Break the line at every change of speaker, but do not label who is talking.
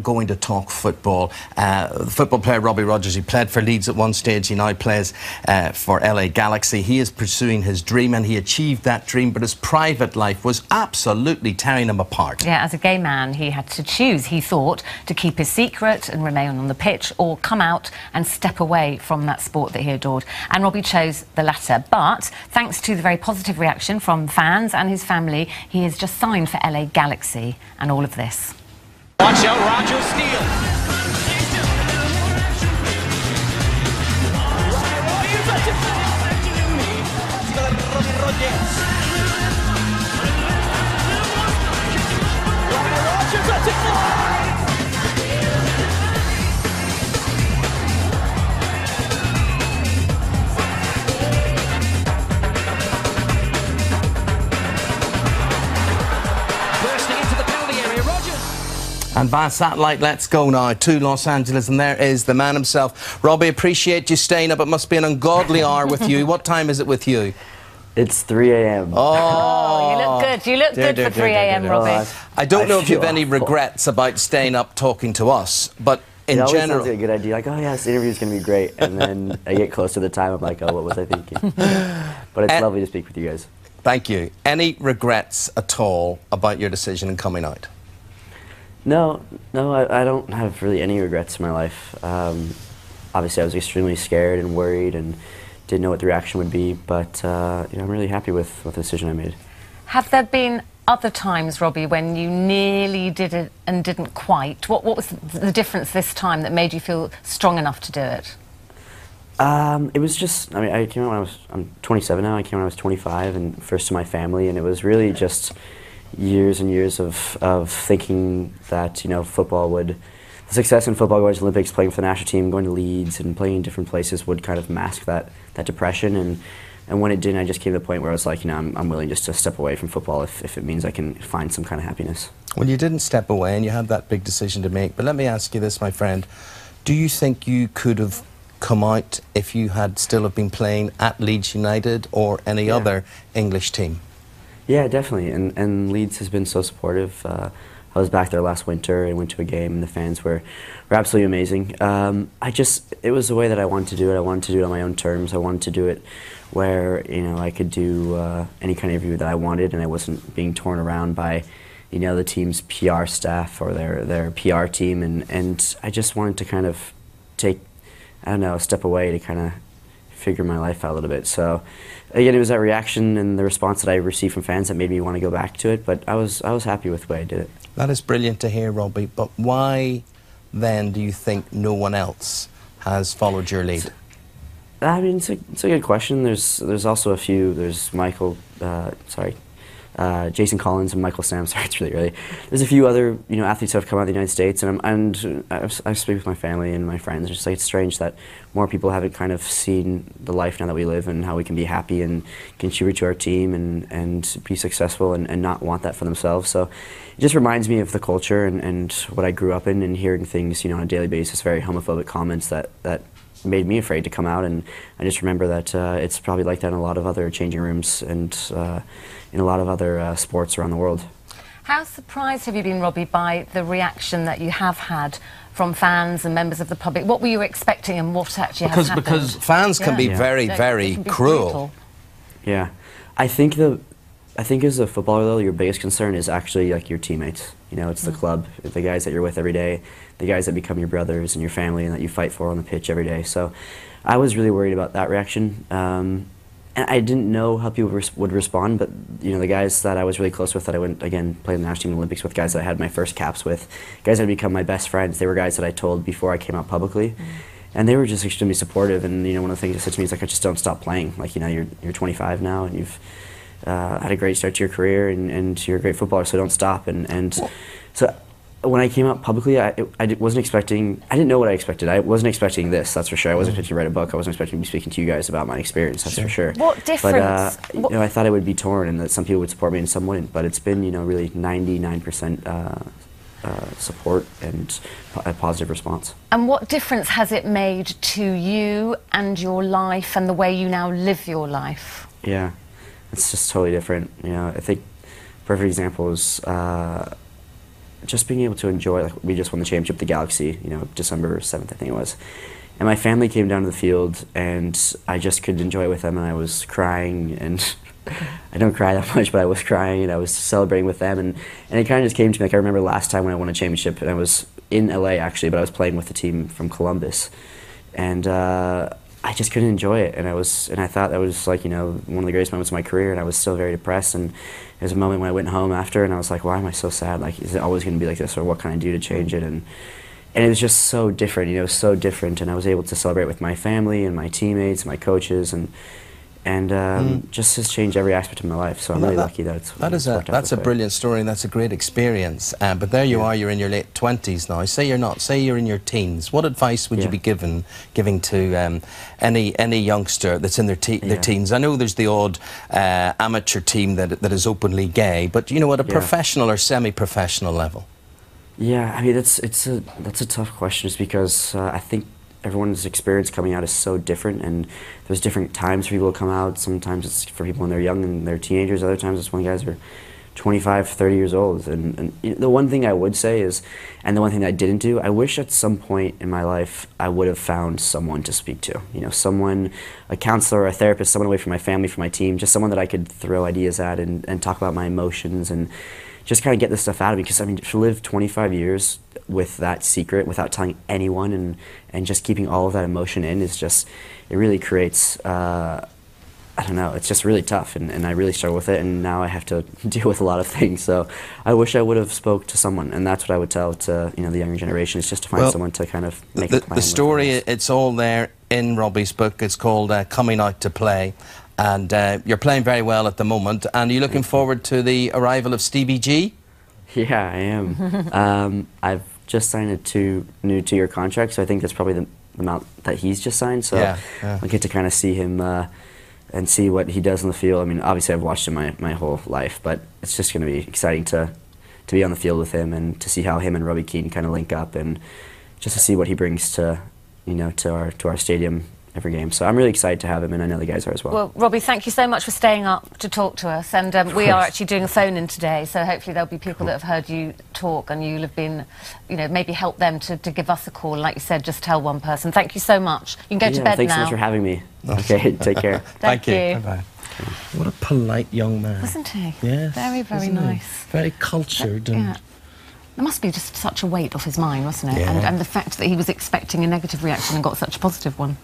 Going to talk football. The football player Robbie Rogers, he played for Leeds at one stage. He now plays for LA Galaxy. He is pursuing his dream, and he achieved that dream, but his private life was absolutely tearing him apart.
Yeah, as a gay man, he had to choose, he thought, to keep his secret and remain on the pitch, or come out and step away from that sport that he adored. And Robbie chose the latter. But thanks to the very positive reaction from fans and his family, he has just signed for LA Galaxy. And all of this.
Watch out, Rogers steal. Bursting into the penalty area, Rogers.
And via satellite, let's go now to Los Angeles, and there is the man himself. Robbie, appreciate you staying up. It must be an ungodly hour with you. What time is it with you?
It's 3 a.m.
Oh, you look good. You look good for 3 a.m, Robbie.
I don't know if you have any regrets about staying up talking to us, but in
general... It always
general...
sounds like a good idea. Like, oh yeah, this interview's going to be great. And then I get close to the time, I'm like, oh, what was I thinking? But it's lovely to speak with you guys.
Thank you. Any regrets at all about your decision in coming out?
No, I don't have really any regrets in my life. Obviously, I was extremely scared and worried and didn't know what the reaction would be, but you know, I'm really happy with the decision I made.
Have there been other times, Robbie, when you nearly did it and didn't quite? What was the difference this time that made you feel strong enough to do it?
It was just, I mean, I came out when I'm 27 now, I came out when I was 25 and first to my family, and it was really just years and years of thinking that, you know, the success in football, going to the Olympics, playing for the national team, going to Leeds and playing in different places would kind of mask that depression, and when it didn't, I just came to the point where I was like, you know, I'm willing just to step away from football if it means I can find some kind of happiness.
Well, you didn't step away and you had that big decision to make, but let me ask you this, my friend. Do you think you could have come out if you had still have been playing at Leeds United or any other English team? Yeah,
definitely, and Leeds has been so supportive. I was back there last winter and went to a game, and the fans were absolutely amazing. It was the way that I wanted to do it. I wanted to do it on my own terms. I wanted to do it where, you know, I could do any kind of interview that I wanted, and I wasn't being torn around by, you know, the team's PR staff or their PR team, and I just wanted to kind of take, I don't know, a step away to kind of figure my life out a little bit. So again, it was that reaction and the response that I received from fans that made me want to go back to it, but I was happy with the way I did it.
That is brilliant to hear, Robbie, but why then do you think no one else has followed your lead?
I mean, it's a good question. There's also a few. There's Jason Collins and Michael Sam. Sorry, it's really early. There's a few other, you know, athletes that have come out of the United States, and I speak with my family and my friends. It's just like, it's strange that more people haven't kind of seen the life now that we live and how we can be happy and contribute to our team and be successful and not want that for themselves. So it just reminds me of the culture and what I grew up in, and hearing things, you know, on a daily basis, very homophobic comments that made me afraid to come out. And I just remember that it's probably like that in a lot of other changing rooms and in a lot of other sports around the world.
How surprised have you been, Robbie, by the reaction that you have had from fans and members of the public? What were you expecting and what actually has happened?
Because fans can be very, very cruel.
Brutal.
Yeah. I think as a footballer, though, your biggest concern is actually like your teammates. You know, it's the club, the guys that you're with every day, the guys that become your brothers and your family and that you fight for on the pitch every day. So I was really worried about that reaction. And I didn't know how people would respond, but, you know, the guys that I was really close with, that I went, again, played in the national team in the Olympics with, guys that I had my first caps with, guys that had become my best friends, they were guys that I told before I came out publicly. And they were just extremely supportive, and, you know, one of the things they said to me is like, I just don't stop playing. Like, you know, you're 25 now, and you've had a great start to your career, and you're a great footballer, so don't stop. And so when I came out publicly, I wasn't expecting, I didn't know what I expected. I wasn't expecting this, that's for sure. I wasn't expecting to write a book. I wasn't expecting to be speaking to you guys about my experience, that's for sure.
What difference?
But, you know, I thought I would be torn and that some people would support me and some wouldn't, but it's been, you know, really 99% support and a positive response.
And what difference has it made to you and your life and the way you now live your life?
Yeah, it's just totally different. You know, I think a perfect example is just being able to enjoy, like we just won the championship, the Galaxy, you know, December 7th, I think it was. And my family came down to the field, and I just could enjoy it with them, and I was crying, and I don't cry that much, but I was crying, and I was celebrating with them, and it kind of just came to me, like I remember last time when I won a championship, and I was in LA actually, but I was playing with the team from Columbus, and I just couldn't enjoy it, and I thought that was like, you know, one of the greatest moments of my career, and I was still very depressed, and there was a moment when I went home after, and I was like, why am I so sad? Like, is it always going to be like this, or what can I do to change it? And it was just so different, you know, so different, and I was able to celebrate with my family and my teammates, my coaches, and just has changed every aspect of my life. So I'm really lucky that
that's a brilliant story, and that's a great experience. But there you are, you're in your late 20s now. Say you're not. Say you're in your teens. What advice would you be giving to any youngster that's in their teens? I know there's the odd amateur team that is openly gay, but you know, at a professional or semi-professional level. Yeah,
I mean that's a tough question, just because I think everyone's experience coming out is so different, and there's different times for people to come out. Sometimes it's for people when they're young and they're teenagers, other times it's when guys are 25, 30 years old. And the one thing I would say is, and the one thing that I didn't do, I wish at some point in my life I would have found someone to speak to. You know, someone, a counselor or a therapist, someone away from my family, from my team, just someone that I could throw ideas at and talk about my emotions and just kind of get this stuff out of me. Because I mean, to live 25 years with that secret, without telling anyone, and just keeping all of that emotion in, is just, it really creates, I don't know, it's just really tough, and I really struggle with it, and now I have to deal with a lot of things. So I wish I would have spoke to someone, and that's what I would tell to, you know, the younger generation, is just to find someone to kind of make a plan.
The story, it's all there in Robbie's book. It's called Coming Out to Play. And you're playing very well at the moment. And are you looking forward to the arrival of Stevie G?
Yeah, I am. I've just signed a new 2-year contract, so I think that's probably the amount that he's just signed. So I get to kind of see him and see what he does on the field. I mean, obviously I've watched him my whole life, but it's just going to be exciting to be on the field with him, and to see how him and Robbie Keane kind of link up, and just to see what he brings to, you know, to our stadium every game. So I'm really excited to have him, and I know the guys are as well.
Well, Robbie, thank you so much for staying up to talk to us. And we are actually doing a phone-in today, so hopefully there'll be people that have heard you talk, and you'll have been, you know, maybe help them to give us a call. Like you said, just tell one person. Thank you so much. You can go to bed
thanks
now.
so much for having me. Okay, take care.
Thank you.
Bye-bye. What a polite young man.
Wasn't he?
Yes.
Very, very nice.
Very cultured.
Yeah. There must be just such a weight off his mind, wasn't it?
Yeah.
And the fact that he was expecting a negative reaction and got such a positive one.